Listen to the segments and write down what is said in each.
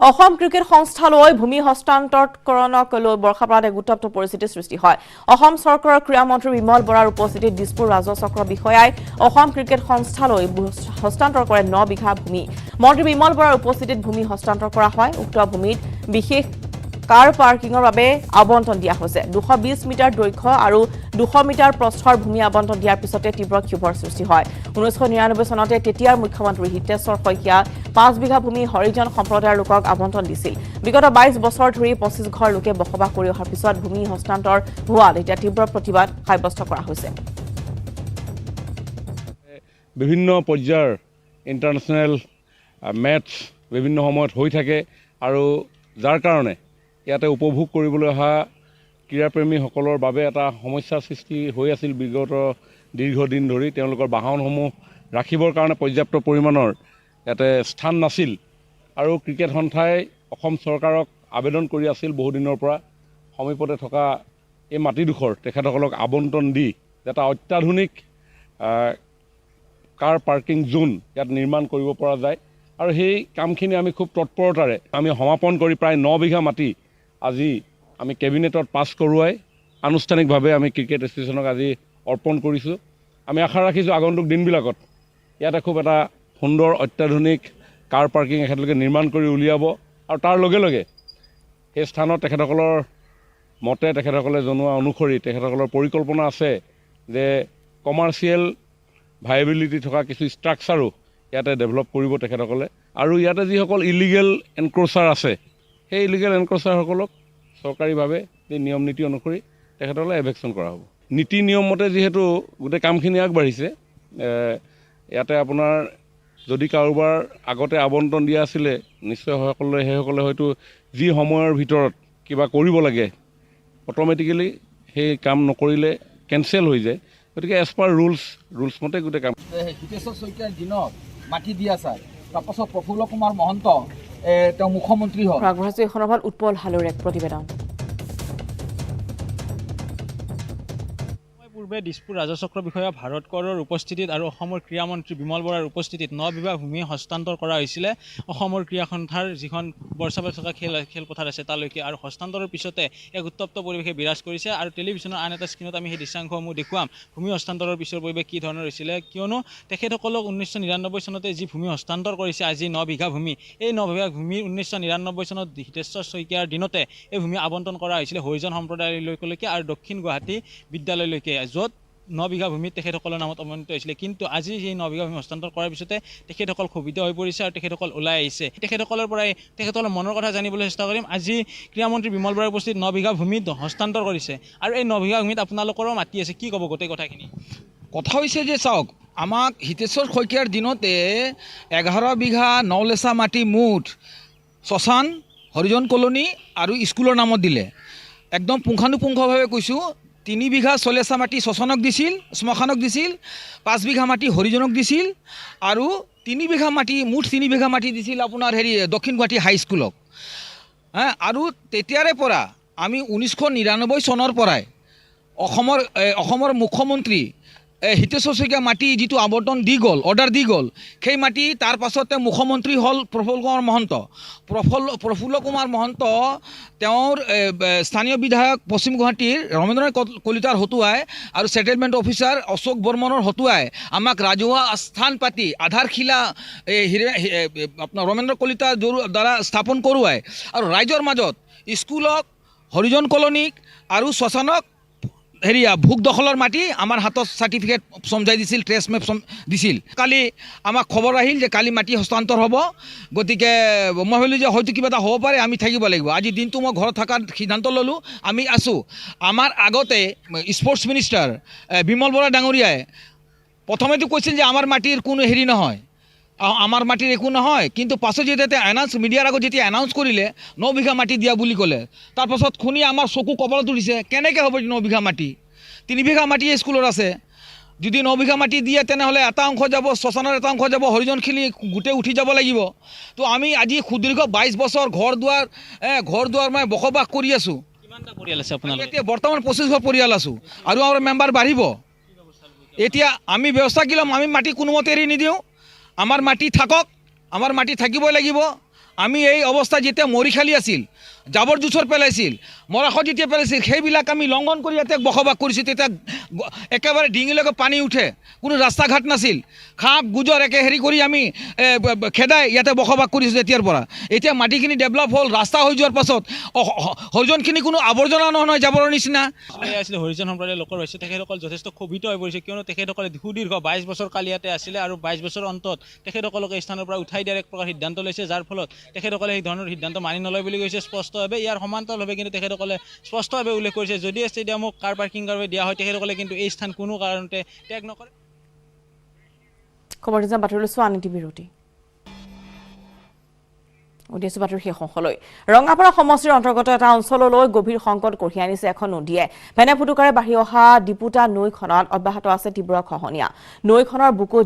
Assam cricket সংস্থালৈ ভূমি হস্তান্তৰকৰণক লৈ বৰ্ষাপাৰাত এক উত্তপ্ত পৰিস্থিতিৰ সৃষ্টি হয়। অসম চৰকাৰৰ ক্ৰীড়া মন্ত্ৰী বিমল বৰাৰ উপস্থিতিত দিছপুৰ ৰাজচক্ৰ বিষয়াই অসম ক্ৰিকেট সংস্থালৈ হস্তান্তৰ কৰে 9 বিঘা ভূমি। মন্ত্ৰী বিমল বৰাৰ উপস্থিতিত ভূমি হস্তান্তৰ কৰা হয়। উক্ত ভূমিত বিশেষ কাৰ পাৰ্কিংৰ বাবে আবণ্টন দিয়া হৈছে। 220 মিটাৰ দৈৰ্ঘ্য আৰু 200 মিটাৰ প্ৰস্থৰ ভূমি আবণ্টন দিয়াৰ পিছতে তীব্ৰ ক্ষোভৰ সৃষ্টি হয়। 1999 চনতে তেতিয়াৰ মুখ্যমন্ত্ৰী হিতেশ্বৰ শইকীয়া 5 বিঘা ভূমি হৰিজন সম্প্ৰদায়ৰ লোকক আবণ্টন দিছিল। বিগত 22 বছৰ ধৰি 25 ঘৰ লোকে বসবাস কৰি অহাৰ পিছত ভূমি হস্তান্তৰ হোৱাত এতিয়া তীব্ৰ প্ৰতিবাদ সাব্যস্ত কৰা হৈছে। বিভিন্ন পৰ্যায়ৰ ইণ্টাৰনেশ্যনেল মেটচ বিভিন্ন সময়ত হৈ থাকে আৰু যাৰ কাৰণে ইয়াতে উপভোগ কৰিবলৈ অহা ক্ৰীড়াপ্ৰেমীসকলৰ বাবে এটা সমস্যাৰ সৃষ্টি হৈ আছিল। বিগত দীৰ্ঘদিন ধৰি তেওঁলোকৰ বাহনসমূহ ৰাখিবৰ কাৰণে পৰ্যাপ্ত পৰিমাণৰ ইয়াতে স্থান নাছিল আৰু ক্ৰিকেট সন্থাই অসম চৰকাৰক আবেদন কৰি আছিল বহুদিনৰ পৰা সমীপতে থকা এই মাটিডোখৰ তেখেতসকলক আবণ্টন দি এটা অত্যাধুনিক কাৰ পাৰ্কিং জোন ইয়াত নিৰ্মাণ কৰিব পৰা যায় আৰু সেই কামখিনি আমি খুব তৎপৰতাৰে আমি সমাপন কৰি প্ৰায় 9 বিঘা মাটি আজি আমি কেবিনেটত পাছ কৰোৱাই আনুষ্ঠানিকভাৱে আমি ক্ৰিকেট এছ'চিয়েশ্যনক আজি অৰ্পণ কৰিছোঁ। আমি আশা ৰাখিছোঁ আগন্তুক দিনবিলাকত ইয়াতে খুব এটা সুন্দৰ অত্যাধুনিক কাৰ পাৰ্কিং এখেতলোকে নিৰ্মাণ কৰি উলিয়াব আৰু তাৰ লগে লগে সেই স্থানত তেখেতসকলৰ মতে তেখেতসকলে জনোৱা অনুসৰি তেখেতসকলৰ পৰিকল্পনা আছে যে কমাৰ্চিয়েল ভাইবিলিটি থকা কিছু ষ্ট্ৰাকচাৰো ইয়াতে ডেভেলপ কৰিব তেখেতসকলে আৰু ইয়াতে যিসকল ইলিগেল এনক্ৰ'চাৰ আছে সেই ইলিগেল এনক্ৰ'চাৰসকলক চৰকাৰীভাৱে এই নিয়ম নীতি অনুসৰি তেখেতসকলে এভেকশ্যন কৰা হ'ব। নীতি নিয়ম মতে যিহেতু গোটেই কামখিনি আগবাঢ়িছে, ইয়াতে আপোনাৰ যদি কাৰোবাৰ আগতে আবণ্টন দিয়া আছিলে নিশ্চয় সেইসকলে হয়তো যি সময়ৰ ভিতৰত কিবা কৰিব লাগে অট'মেটিকেলি সেই কাম নকৰিলে কেঞ্চেল হৈ যায়। গতিকে এজ পাৰ ৰুলছ মতে গোটেই কাম। হিতেশ্বৰ শইকীয়াৰ দিনত মাটি দিয়া যায়, তাৰপাছত প্ৰফুল্ল কুমাৰ মহন্ত তেওঁ মুখ্যমন্ত্ৰী হ'ল। আগবঢ়াইছে এই সন্দৰ্ভত উৎপল হালৈৰ এক প্ৰতিবেদন। পূৰ্বে দিছপুৰ ৰাজচক্ৰ বিষয়া ভাৰত কৌৰৰ উপস্থিতিত আৰু অসমৰ ক্ৰীড়া মন্ত্ৰী বিমল বৰাৰ উপস্থিতিত 9 বিঘা ভূমি হস্তান্তৰ কৰা হৈছিলে অসমৰ ক্ৰীড়া সন্থাৰ যিখন বৰ্ষাপাত থকা খেলপথাৰ আছে তালৈকে। আৰু হস্তান্তৰৰ পিছতে এক উত্তপ্ত পৰিৱেশে বিৰাজ কৰিছে আৰু টেলিভিশ্যনৰ আন এটা স্ক্ৰীণত আমি সেই দৃশ্যাংশসমূহ দেখুৱাম ভূমি হস্তান্তৰৰ পিছৰ পৰিৱেশ কি ধৰণৰ হৈছিলে, কিয়নো তেখেতসকলক 1999 চনতে যি ভূমি হস্তান্তৰ কৰিছে আজি 9 বিঘা ভূমি, এই 9 বিঘা ভূমিৰ 1999 চনত হিতেশ্বৰ শইকীয়াৰ দিনতে এই ভূমি আবণ্টন কৰা হৈছিলে হৰিজন সম্প্ৰদায়লৈকে আৰু দক্ষিণ গুৱাহাটী বিদ্যালয়লৈকে, য'ত 9 বিঘা ভূমি তেখেতসকলৰ নামত অৱনীত হৈছিলে। কিন্তু আজি সেই 9 বিঘা ভূমি হস্তান্তৰ কৰাৰ পিছতে তেখেতসকল ক্ষোভিত হৈ পৰিছে আৰু তেখেতসকল ওলাই আহিছে। তেখেতসকলৰ পৰাই তেখেতসকলৰ মনৰ কথা জানিবলৈ চেষ্টা কৰিম। আজি ক্ৰীড়ামন্ত্ৰী বিমল বৰাৰ উপস্থিত 9 বিঘা ভূমি হস্তান্তৰ কৰিছে আৰু এই 9 বিঘা ভূমিত আপোনালোকৰো মাটি আছে, কি ক'ব গোটেই কথাখিনি? কথা হৈছে যে চাওক, আমাক হিতেশ্বৰ শইকীয়াৰ দিনতে 11 বিঘা 9 লেচা মাটি মুঠ শ্মশান, হৰিজন কলনী আৰু স্কুলৰ নামত দিলে। একদম পুংখানুপুংখভাৱে কৈছোঁ, 3 বিঘা 6 লেচা মাটি শ্মশানক দিছিল, শ্মশানক দিছিল, 5 বিঘা মাটি হৰিজনক দিছিল আৰু 3 বিঘা মাটি মুঠ 3 বিঘা মাটি দিছিল আপোনাৰ দক্ষিণ গুৱাহাটী হাইস্কুলক। আৰু তেতিয়াৰে পৰা আমি 1999 চনৰ পৰাই অসমৰ মুখ্যমন্ত্ৰী হিতেশ্বৰ শইকীয়া মাটি যিটো আবণ্টন দি গ'ল, অৰ্ডাৰ দি গ'ল, সেই মাটি তাৰ পাছতে মুখ্যমন্ত্ৰী হ'ল প্ৰফুল্ল কুমাৰ মহন্ত। প্ৰফুল্ল কুমাৰ মহন্ত তেওঁৰ স্থানীয় বিধায়ক পশ্চিম গুৱাহাটীৰ ৰমেন্দ্ৰনাথ কলিতাৰ হতুৱাই আৰু ছেটেলমেণ্ট অফিচাৰ অশোক বৰ্মনৰ হতুৱাই আমাক ৰাজহুৱা স্থান পাতি আধাৰশিলা আপোনাৰ ৰমেন্দ্ৰ কলিতাৰ দ্বাৰা স্থাপন কৰোৱাই আৰু ৰাইজৰ মাজত স্কুলক, হৰিজন কলনীক আৰু শ্মশানক ভোগ দখলৰ মাটি আমাৰ হাতত চাৰ্টিফিকেট চমজাই দিছিল, ট্ৰেছ মেপ দিছিল। কালি আমাক খবৰ আহিল যে কালি মাটি হস্তান্তৰ হ'ব। গতিকে মই ভাবিলোঁ যে হয়তো কিবা এটা হ'ব পাৰে, আমি থাকিব লাগিব। আজি দিনটো মই ঘৰত থকাৰ সিদ্ধান্ত ল'লোঁ, আমি আছোঁ। আমাৰ আগতে স্পৰ্টছ মিনিষ্টাৰ বিমল বৰা ডাঙৰীয়াই প্ৰথমেতো কৈছিল যে আমাৰ মাটিৰ কোনো হেৰি নহয়, আমাৰ মাটিৰ একো নহয়, কিন্তু পাছত যেতিয়া মিডিয়াৰ আগত যেতিয়া এনাউন্স কৰিলে 9 বিঘা মাটি দিয়া বুলি ক'লে, তাৰপাছত শুনি আমাৰ চকু কপালত উঠিছে। কেনেকৈ হ'ব 9 বিঘা মাটি? 3 বিঘা মাটি স্কুলৰ আছে। যদি 9 বিঘা মাটি দিয়ে তেনেহ'লে এটা অংশ যাব শ্মশানৰ, এটা অংশ যাব হৰিজনখিনি, গোটেই উঠি যাব লাগিব। তো আমি আজি সুদীৰ্ঘ 22 বছৰ ঘৰ দুৱাৰ মই বসবাস কৰি আছোঁ। কিমানটা পৰিয়াল আছে আপোনালোকৰ? এতিয়া বৰ্তমান 25 ঘৰ পৰিয়াল আছোঁ আৰু আমাৰ মেম্বাৰ বাঢ়িব। এতিয়া আমি ব্যৱস্থা কি ল'ম? আমি মাটি কোনোমতে এৰি নিদিওঁ। আমাৰ মাটি থাকক, আমাৰ মাটি থাকিবই লাগিব। আমি এই অৱস্থা যেতিয়া মৰিশালি আছিল জাবৰ জোঁথৰ পেলাইছিল মৰাশ যেতিয়া পেলাইছিল সেইবিলাক আমি লংঘন কৰি ইয়াতে বসবাস কৰিছোঁ তেতিয়া একেবাৰে ডিঙিলৈকে পানী উঠে কোনো ৰাস্তা ঘাট নাছিল খাপ গুজৰ একে হেৰি কৰি আমি খেদাই ইয়াতে বসবাস কৰিছোঁ এতিয়াৰ পৰা এতিয়া মাটিখিনি ডেভেলপ হ'ল ৰাস্তা হৈ যোৱাৰ পাছত হৰিজনখিনি কোনো আৱৰ্জনা নহয় জাবৰৰ নিচিনা আছিলে হৰিজন সম্প্ৰদায়ৰ লোকৰ হৈছে তেখেতসকল যথেষ্ট ক্ষোভিত হৈ পৰিছে কিয়নো তেখেতসকলে সুদীৰ্ঘ 22 বছৰ কাল ইয়াতে আছিলে আৰু 22 বছৰ অন্তত তেখেতসকলকে স্থানৰ পৰা উঠাই দিয়াৰ এক প্ৰকাৰ সিদ্ধান্ত লৈছে যাৰ ফলত তেখেতসকলে এই ধৰণৰ সিদ্ধান্ত মানি নলয় বুলি কৈছে স্পষ্টভাৱে ইয়াৰ সমান্তৰালভাৱে কিন্তু তেখেতসকলে স্পষ্টভাৱে উল্লেখ কৰিছে যদি ষ্টেডিয়ামক কাৰ পাৰ্কিংৰ বাবে দিয়া হয় তেখেতসকলে কিন্তু এই স্থান কোনো কাৰণতে ত্যাগ নকৰে খবৰ দিছা বাতৰি লৈছো আনি টিভি ৰুটি উদ্দেশ্য বাতৰি শেষ অংশলৈ ৰঙাপাৰা সমষ্টিৰ অন্তৰ্গত এটা অঞ্চললৈ গভীৰ সংকট কঢ়িয়াই আনিছে এখন নদীয়ে ভেনে ফুটুকাৰে বাঢ়ি অহা ডিপুটা নৈখনত অব্যাহত আছে তীব্ৰ খহনীয়া নৈখনৰ বুকুত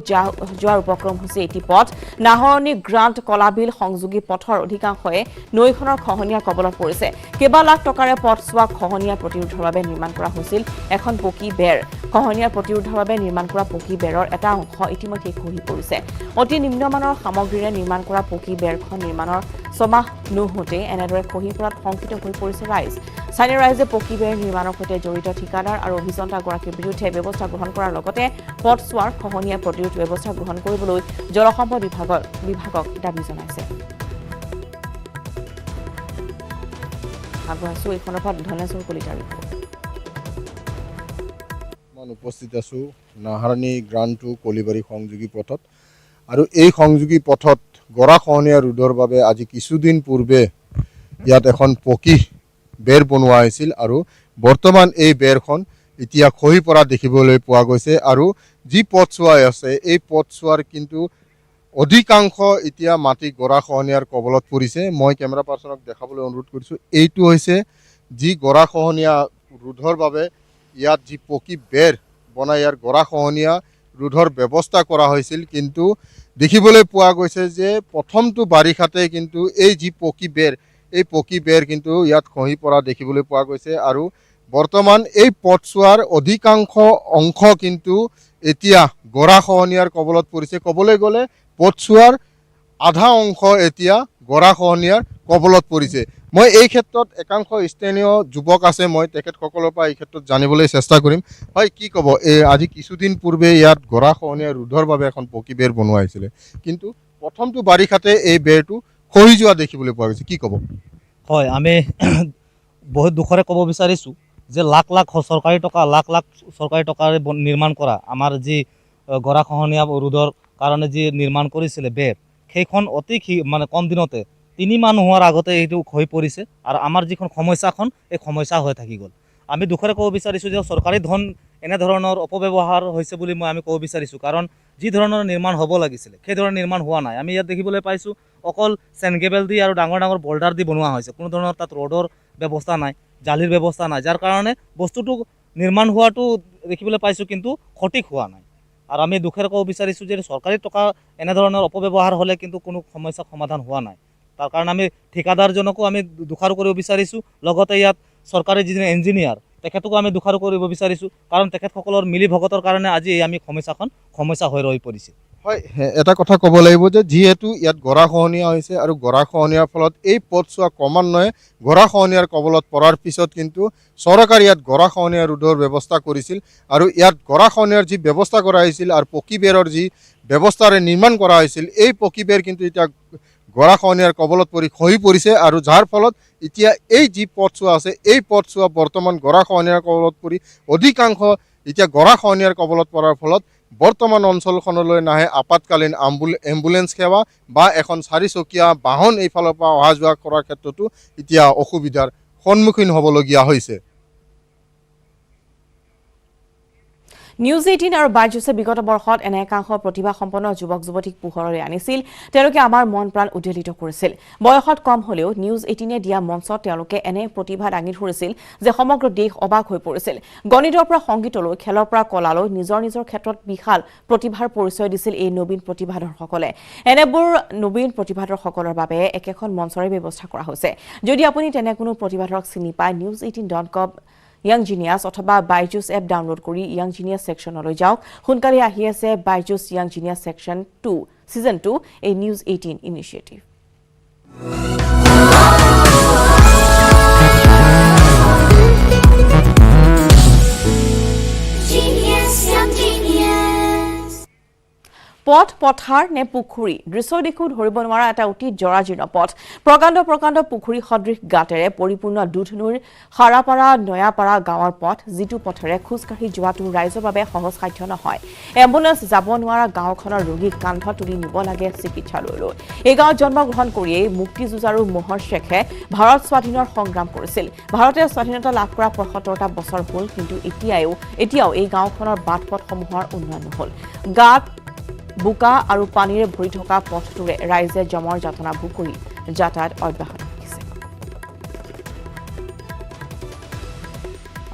যোৱাৰ উপক্ৰম হৈছে এটি পথ নাহৰণি গ্ৰাণ্ট কলাবিল সংযোগী পথৰ অধিকাংশই নৈখনৰ খহনীয়াৰ কবলত পৰিছে কেইবা লাখ টকাৰে পথছোৱা খহনীয়া প্ৰতিৰোধৰ বাবে নিৰ্মাণ কৰা হৈছিল এখন পকী বেৰ খহনীয়াৰ প্ৰতিৰোধৰ বাবে নিৰ্মাণ কৰা পকী বেৰৰ এটা অংশ ইতিমধ্যে খহি পৰিছে অতি নিম্নমানৰ সামগ্ৰীৰে নিৰ্মাণ কৰা পকী বেৰখন নিৰ্মাণৰ ছমাহ নোহোতে এনেদৰে খহি পৰাত শংকিত হৈ পৰিছে ৰাইজ স্থানীয় ৰাইজে পকী বেৰ নিৰ্মাণৰ সৈতে জড়িত ঠিকাদাৰ আৰু অভিযন্তাগৰাকীৰ বিৰুদ্ধে ব্যৱস্থা গ্ৰহণ কৰাৰ লগতে পথছোৱাৰ খহনীয়া প্ৰতিৰোধ ব্যৱস্থা গ্ৰহণ কৰিবলৈ জলসম্পদ বিভাগক দাবী জনাইছে আগবঢ়াইছো এই সন্দৰ্ভত ধনেশ্বৰ কলিতাৰ ৰিপৰ্ট উপস্থিত আছোঁ নাহাৰণি গ্ৰাণ্ট টু কলিবাৰী সংযোগী পথত আৰু এই সংযোগী পথত গৰাখহনীয়া ৰোধৰ বাবে আজি কিছুদিন পূৰ্বে ইয়াত এখন পকী বেৰ বনোৱা হৈছিল আৰু বৰ্তমান এই বেৰখন এতিয়া খহি পৰা দেখিবলৈ পোৱা গৈছে আৰু যি পথছোৱা আছে এই পথছোৱাৰ কিন্তু অধিকাংশ এতিয়া মাটি গৰাখহনীয়াৰ কবলত পৰিছে মই কেমেৰা পাৰ্চনক দেখাবলৈ অনুৰোধ কৰিছোঁ এইটো হৈছে যি গৰাখহনীয়া ৰোধৰ বাবে ইয়াত যি পকী বেৰ বনাই ইয়াৰ গৰাখহনীয়া ৰোধৰ ব্যৱস্থা কৰা হৈছিল কিন্তু দেখিবলৈ পোৱা গৈছে যে প্ৰথমটো বাৰিষাতে কিন্তু এই যি পকী বেৰ কিন্তু ইয়াত খহি পৰা দেখিবলৈ পোৱা গৈছে আৰু বৰ্তমান এই পথছোৱাৰ অধিকাংশ অংশ কিন্তু এতিয়া গৰাখহনীয়াৰ কবলত পৰিছে ক'বলৈ গ'লে পথছোৱাৰ আধা অংশ এতিয়া গৰাখহনীয়াৰ কবলত পৰিছে মই এই ক্ষেত্ৰত একাংশ স্থানীয় যুৱক আছে মই তেখেতসকলৰ পৰা এই ক্ষেত্ৰত জানিবলৈ চেষ্টা কৰিম হয় কি ক'ব আজি কিছুদিন পূৰ্বে ইয়াত গৰাখহনীয়া ৰোধৰ বাবে এখন পকী বেৰ বনোৱা হৈছিলে কিন্তু প্ৰথমটো বাৰিষাতে এই বেৰটো খহি যোৱা দেখিবলৈ পোৱা গৈছে কি ক'ব হয় আমি বহুত দুখৰে ক'ব বিচাৰিছোঁ যে লাখ লাখ চৰকাৰী টকাৰে নিৰ্মাণ কৰা আমাৰ যি গৰাখহনীয়া ৰোধৰ কাৰণে যি নিৰ্মাণ কৰিছিলে বেৰ সেইখন অতি মানে কম দিনতে 3 মাহ হোৱাৰ আগতে এইটো খহি পৰিছে আৰু আমাৰ যিখন সমস্যাখন এই সমস্যা হৈ থাকি গ'ল আমি দুখৰে ক'ব বিচাৰিছোঁ যে চৰকাৰী ধন এনেধৰণৰ অপব্যৱহাৰ হৈছে বুলি আমি ক'ব বিচাৰিছোঁ কাৰণ যি ধৰণৰ নিৰ্মাণ হ'ব লাগিছিলে সেই ধৰণৰ নিৰ্মাণ হোৱা নাই আমি ইয়াত দেখিবলৈ পাইছোঁ অকল চেনকেবল দি আৰু ডাঙৰ ডাঙৰ বল্ডাৰ দি বনোৱা হৈছে কোনো ধৰণৰ তাত ৰ'ডৰ ব্যৱস্থা নাই জালিৰ ব্যৱস্থা নাই যাৰ কাৰণে বস্তুটো নিৰ্মাণ হোৱাটো দেখিবলৈ পাইছোঁ কিন্তু সঠিক হোৱা নাই আৰু আমি দুখেৰে ক'ব বিচাৰিছোঁ যে চৰকাৰী টকা এনেধৰণৰ অপব্যৱহাৰ হ'লে কিন্তু কোনো সমস্যা সমাধান হোৱা নাই তাৰ কাৰণে আমি ঠিকাদাৰজনকো আমি দোষাৰোপ কৰিব বিচাৰিছোঁ লগতে ইয়াত চৰকাৰী যিজন ইঞ্জিনিয়াৰ তেখেতকো আমি দোষাৰোপ কৰিব বিচাৰিছোঁ কাৰণ তেখেতসকলৰ মিলিভগতৰ কাৰণে আজি আমি সমস্যা হৈ ৰৈ পৰিছে হয় এটা কথা ক'ব লাগিব যে যিহেতু ইয়াত গৰাখহনীয়া হৈছে আৰু গৰাখহনীয়াৰ ফলত এই পথছোৱা ক্ৰমান্বয়ে গৰাখহনীয়াৰ কবলত পৰাৰ পিছত কিন্তু চৰকাৰে ইয়াত গৰাখহনীয়া ৰোধৰ ব্যৱস্থা কৰিছিল আৰু ইয়াত গৰাখহনীয়াৰ যি ব্যৱস্থা কৰা হৈছিল আৰু পকী বেৰৰ যি ব্যৱস্থাৰে নিৰ্মাণ কৰা হৈছিল এই পকী বেৰ কিন্তু এতিয়া গৰাখহনীয়াৰ কবলত পৰি খহি পৰিছে আৰু যাৰ ফলত এতিয়া এই যি পথছোৱা আছে এই পথছোৱা বৰ্তমান গৰাখহনীয়াৰ কবলত পৰি অধিকাংশ এতিয়া গৰাখহনীয়াৰ কবলত পৰাৰ ফলত বৰ্তমান অঞ্চলখনলৈ নাহে আপাতকালীন এম্বুলেন্স সেৱা বা এখন 4চকীয়া বাহন এইফালৰ পৰা অহা যোৱা কৰাৰ ক্ষেত্ৰতো এতিয়া অসুবিধাৰ সন্মুখীন হ'বলগীয়া হৈছে নিউজ 18 আৰু বাইজুছে বিগত বৰ্ষত এনে একাংশ প্ৰতিভাসম্পন্ন যুৱক যুৱতীক পোহৰলৈ আনিছিল তেওঁলোকে আমাৰ মন প্ৰাণ উদ্বেলিত কৰিছিল বয়সত কম হ'লেও নিউজ 18 দিয়া মঞ্চত তেওঁলোকে এনে প্ৰতিভা দাঙি ধৰিছিল যে সমগ্ৰ দেশ অবাক হৈ পৰিছিল গণিতৰ পৰা সংগীতলৈ খেলৰ পৰা কলালৈ নিজৰ ক্ষেত্ৰত বিশাল প্ৰতিভাৰ পৰিচয় দিছিল এই নবীন প্ৰতিভাধৰসকলে এনেবোৰ নবীন প্ৰতিভাধৰসকলৰ বাবে একেখন মঞ্চৰে ব্যৱস্থা কৰা হৈছে যদি আপুনি তেনে কোনো প্ৰতিভাধৰক চিনি পায় news18.com Young Genius অথবা বাইজুছ এপ ডাউনলোড কৰি Young Genius সেকশনলৈ যাওক হুনকালে আহি আছে বাইজুছ Young Genius সেকশন 2 সিজন 2 এই নিউজ 18 ইনিশিয়েটিভ পথ পথাৰ নে পুখুৰী দৃশ্য দেখো ধৰিব নোৱাৰা এটা অতি জৰাজীৰ্ণ পথ প্ৰকাণ্ড পুখুৰী সদৃশ গাঁতেৰে পৰিপূৰ্ণ দুধনৈৰ হাৰাপাৰা নয়াপাৰা গাঁৱৰ পথ যিটো পথেৰে খোজকাঢ়ি যোৱাটো ৰাইজৰ বাবে সহজসাধ্য নহয় এম্বুলেন্স যাব নোৱাৰা গাঁওখনৰ ৰোগীক কান্ধত তুলি নিব লাগে চিকিৎসালয়লৈ এই গাঁৱত জন্মগ্ৰহণ কৰিয়েই মুক্তি যুঁজাৰু মোহৰ শেখে ভাৰত স্বাধীনৰ সংগ্ৰাম কৰিছিল ভাৰতে স্বাধীনতা লাভ কৰা ৭৫টা বছৰ হ'ল কিন্তু এতিয়াও এই গাঁওখনৰ বাট পথসমূহৰ উন্নয়ন নহল গাঁত বোকা আৰু পানীৰে ভৰি থকা পথটোৰে ৰাইজে জমৰ যাতনা ভোগ কৰি যাতায়াত অব্যাহত ৰাখিছে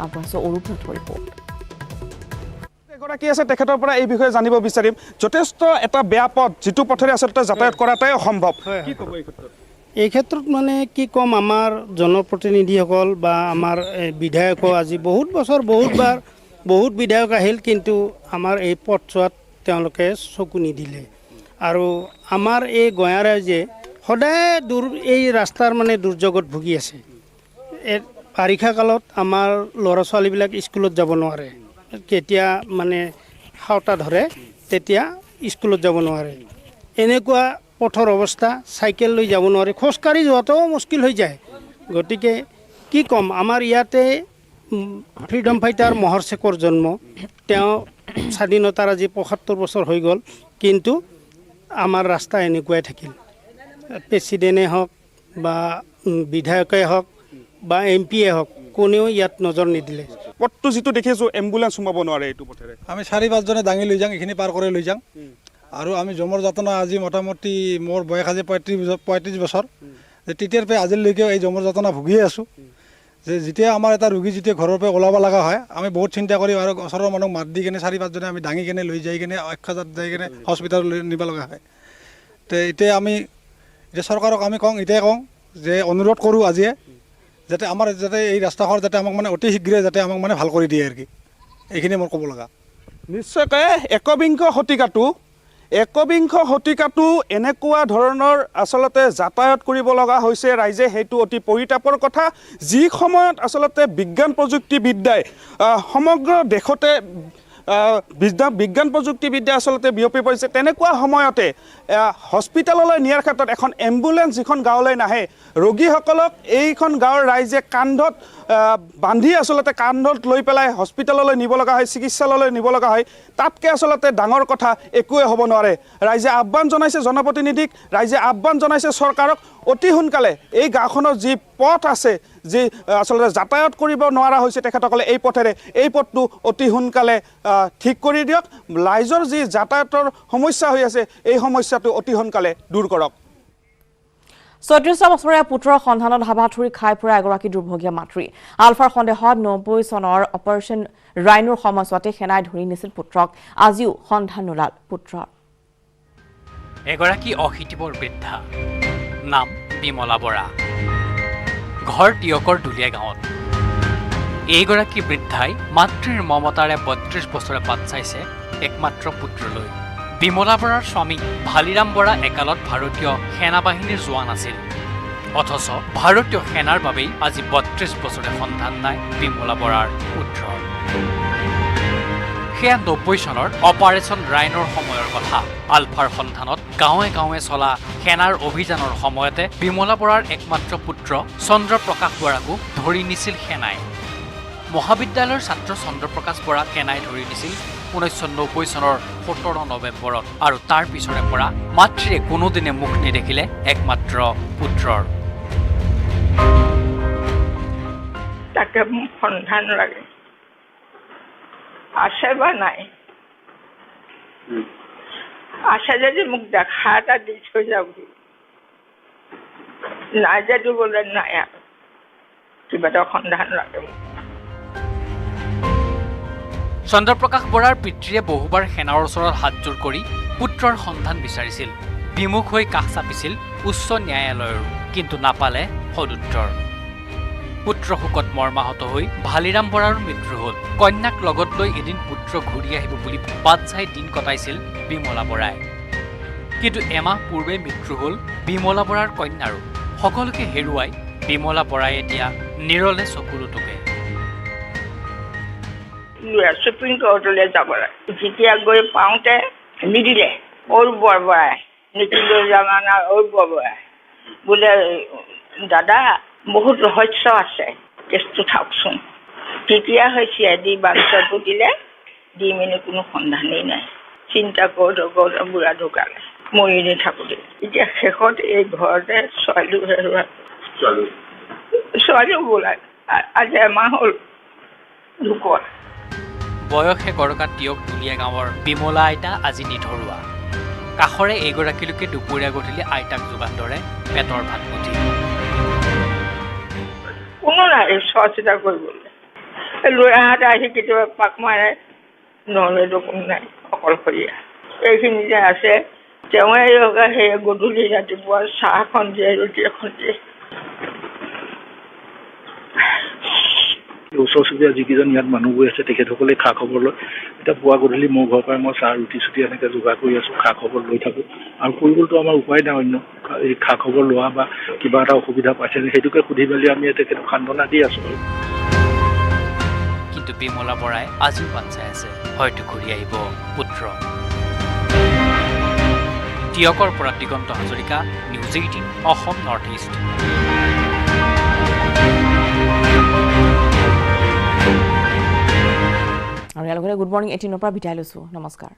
আগবাঢ়িছে অৰূপ নাথৰ ৰিপৰ্ট এগৰাকী আছে তেখেতৰ পৰা এই বিষয়ে জানিব বিচাৰিম যথেষ্ট এটা বেয়া পথ যিটো পথেৰে আচলতে যাতায়াত কৰাটাই অসম্ভৱ কি ক'ব এই ক্ষেত্ৰত এই ক্ষেত্ৰত মানে কি ক'ম আমাৰ জনপ্ৰতিনিধিসকল বা আমাৰ বিধায়কো আজি বহুত বছৰ বহুত বিধায়ক আহিল কিন্তু আমাৰ এই পথছোৱাত তেওঁলোকে চকু নিদিলে আৰু আমাৰ এই গঞা ৰাইজে সদায় এই ৰাস্তাৰ মানে দুৰ্যোগত ভুগি আছে বাৰিষা কালত আমাৰ ল'ৰা ছোৱালীবিলাক স্কুলত যাব নোৱাৰে কেতিয়া মানে হাওতা ধৰে তেতিয়া স্কুলত যাব নোৱাৰে এনেকুৱা পথৰ অৱস্থা চাইকেল লৈ যাব নোৱাৰে খোজকাঢ়ি যোৱাটো মুস্কিল হৈ যায় গতিকে কি ক'ম আমাৰ ইয়াতে ফ্ৰীডম ফাইটাৰ মোহৰ শেখৰ জন্ম তেওঁ স্বাধীনতাৰ আজি ৭৫ বছৰ হৈ গ'ল কিন্তু আমাৰ ৰাস্তা এনেকুৱাই থাকিল প্ৰেচিডেণ্টে হওক বা বিধায়কে হওক বা এমপিয়ে হওক কোনেও ইয়াত নজৰ নিদিলে পথটো যিটো দেখিছোঁ এম্বুলেন্স সোমাব নোৱাৰে এইটো পথেৰে আমি ৪-৫জনে দাঙি লৈ যাওঁ এইখিনি পাৰ কৰি লৈ যাওঁ আৰু আমি জমৰ যাতনা আজি মোটামুটি মোৰ বয়স আজি ৩৫ বছৰ যে তেতিয়াৰ পৰা আজিলৈকে এই জমৰ যাতনা ভুগিয়ে আছোঁ যে যেতিয়া আমাৰ এটা ৰোগী যেতিয়া ঘৰৰ পৰা ওলাব লগা হয় আমি বহুত চিন্তা কৰি আৰু ওচৰৰ মানুহক মাত দি কিনে ৪-৫জনে আমি দাঙি কিনে লৈ যাই কিনে অক্ষাজাত যাই কিনে হস্পিটেললৈ নিব লগা হয় তো এতিয়া আমি চৰকাৰক আমি এতিয়াই কওঁ যে অনুৰোধ কৰোঁ আজিয়ে যাতে আমাৰ যাতে এই ৰাস্তাখন যাতে আমাক মানে অতি শীঘ্ৰে যাতে আমাক মানে ভাল কৰি দিয়ে আৰু কি এইখিনি মোৰ ক'ব লগা নিশ্চয়কৈ একবিংশ শতিকাটো এনেকুৱা ধৰণৰ আচলতে যাতায়াত কৰিব লগা হৈছে ৰাইজে সেইটো অতি পৰিতাপৰ কথা যি সময়ত আচলতে বিজ্ঞান প্ৰযুক্তিবিদ্যাই সমগ্ৰ দেশতে বিজ্ঞান প্ৰযুক্তিবিদ্যা আচলতে বিয়পি পৰিছে তেনেকুৱা সময়তে হস্পিটেললৈ নিয়াৰ ক্ষেত্ৰত এখন এম্বুলেন্স যিখন গাঁৱলৈ নাহে ৰোগীসকলক এইখন গাঁৱৰ ৰাইজে কান্ধত বান্ধি আচলতে কান্ধত লৈ পেলাই হস্পিটেললৈ নিব লগা হয় চিকিৎসালয়লৈ নিব লগা হয় তাতকৈ আচলতে ডাঙৰ কথা একোৱে হ'ব নোৱাৰে ৰাইজে আহ্বান জনাইছে জনপ্ৰতিনিধিক ৰাইজে আহ্বান জনাইছে চৰকাৰক অতি সোনকালে এই গাঁওখনৰ যি পথ আছে যি আচলতে যাতায়াত কৰিব নোৱাৰা হৈছে তেখেতসকলে এই পথেৰে এই পথটো অতি সোনকালে ঠিক কৰি দিয়ক ৰাইজৰ যি যাতায়াতৰ সমস্যা হৈ আছে এই সমস্যাটো অতি সোনকালে দূৰ কৰক ৩৬ বছৰীয়া পুত্ৰৰ সন্ধানত হাবাথুৰি খাই ফুৰা এগৰাকী দুৰ্ভগীয়া মাতৃ আলফাৰ সন্দেহত ৯০ চনৰ অপাৰেশ্যন ৰাইনোৰ সময়ছোৱাতে সেনাই ধৰি নিছিল পুত্ৰক আজিও সন্ধান নোলাল পুত্ৰৰ এগৰাকী অশীতিবৰ বৃদ্ধা নাম বিমলা বৰা ঘৰ টিয়কৰ দুলীয়া গাঁৱত এইগৰাকী বৃদ্ধাই মাতৃৰ মমতাৰে ৩২ বছৰে বাট চাইছে একমাত্ৰ পুত্ৰলৈ বিমলা বৰাৰ স্বামী ভালিৰাম বৰা একালত ভাৰতীয় সেনাবাহিনীৰ জোৱান আছিল অথচ ভাৰতীয় সেনাৰ বাবেই আজি ৩২ বছৰে সন্ধান নাই বিমলা বৰাৰ পুত্ৰৰ সেয়া ৯০ চনৰ অপাৰেশ্যন ৰাইনৰ সময়ৰ কথা আলফাৰ সন্ধানত গাঁৱে গাঁৱে চলা সেনাৰ অভিযানৰ সময়তে বিমলা বৰাৰ একমাত্ৰ পুত্ৰ চন্দ্ৰপ্ৰকাশ বৰাকো ধৰি নিছিল সেনাই মহাবিদ্যালয়ৰ ছাত্ৰ চন্দ্ৰপ্ৰকাশ বৰা সেনাই ধৰি নিছিল ১৯৯০ চনৰ ১৭ নৱেম্বৰত আৰু তাৰ পিছৰে পৰা মাতৃয়ে কোনোদিনে মুখ নেদেখিলে একমাত্ৰ পুত্ৰৰ তাকে সন্ধান লাগে আছে বা নাই আছে যদি মোক দেখা এটা দি থৈ যাওক নাই যদি বোলে নাই আৰু কিবা এটা সন্ধান লাগে মোক চন্দ্ৰপ্ৰকাশ বৰাৰ পিতৃয়ে বহুবাৰ সেনাৰ ওচৰত হাতজোৰ কৰি পুত্ৰৰ সন্ধান বিচাৰিছিল বিমুখ হৈ কাষ চাপিছিল উচ্চ ন্যায়ালয়ৰো কিন্তু নাপালে সদুত্তৰ পুত্ৰ শোকত মৰ্মাহত হৈ ভালিৰাম বৰাৰ মৃত্যু হ'ল কন্যাক লগত লৈ এদিন পুত্ৰ ঘূৰি আহিব বুলি বাট চাই দিন কটাইছিল বিমলা বৰাই কিন্তু এমাহ পূৰ্বে মৃত্যু হ'ল বিমলা বৰাৰ কন্যাৰো সকলোকে হেৰুৱাই বিমলা বৰাই এতিয়া নিৰলে চকুৰো টুকে। ছুপ্ৰিম কোৰ্টলৈ যাব লাগে। যেতিয়া গৈ পাওঁতে নিদিলে। অৰুবৰ বৰাই নিদিলেও জামানা অৰুবৰ বৰাই বোলে দাদা বহুত ৰহস্য আছে, কেছটো থাকচোন। তেতিয়া হৈছে দি বাঞ্চটো দিলে, দি মেলি কোনো সন্ধানেই নাই। চিন্তা কৰোঁতে কৰোঁতে বুঢ়া ঢুকালে, মৰি নাথাকোঁতে। এতিয়া শেষত এই ঘৰতে ছোৱালীও হেৰুৱা, ছোৱালীও বোলাই আজি এমাহ হ'ল ঢুকোৱা। বয়সে গৰকা টিয়ক দুলীয়া গাঁৱৰ বিমলা আইতা আজি নিধৰুৱা। কাষৰে এইগৰাকী লোকে দুপৰীয়া গধূলি আইতাক যোগান ধৰে পেটৰ ভাত মুঠি। কোনো নাই চোৱা চিতা কৰিবলৈ। ল'ৰাহঁতে আহি কেতিয়াবা পাক মাৰে, নহ'লেতো কোনো নাই, অকলশৰীয়া। এইখিনিতে আছে, তেওঁৱে সেই গধূলি ৰাতিপুৱা চাহ এখন দিয়ে, ৰুটি এখন দিয়ে। ওচৰ চুবুৰীয়া যিকেইজন ইয়াত মানুহবোৰ আছে তেখেতসকলে খা খবৰ লয়। এতিয়া পুৱা গধূলি মোৰ ঘৰৰ পৰাই মই চাহ ৰুটি চুটি এনেকৈ যোগাৰ কৰি আছোঁ, খা খবৰ লৈ থাকোঁ। আৰু কৰিবলৈতো আমাৰ উপায় নাই অন্য, এই খা খবৰ লোৱা বা কিবা এটা অসুবিধা পাইছে সেইটোকে সুধি মেলি আমি তেখেতক সান্তনা দি আছোঁ। কিন্তু বিমলা বৰাই আজিও বাট চাই আছে, হয়তো ঘূৰি আহিব পুত্ৰ। টিয়কৰ পৰা Digonta Hazarika, news 18 Assam north east. আৰু ইয়াৰ লগতে গুড মৰ্ণিং 18ৰ পৰা বিদায় লৈছোঁ। নমস্কাৰ।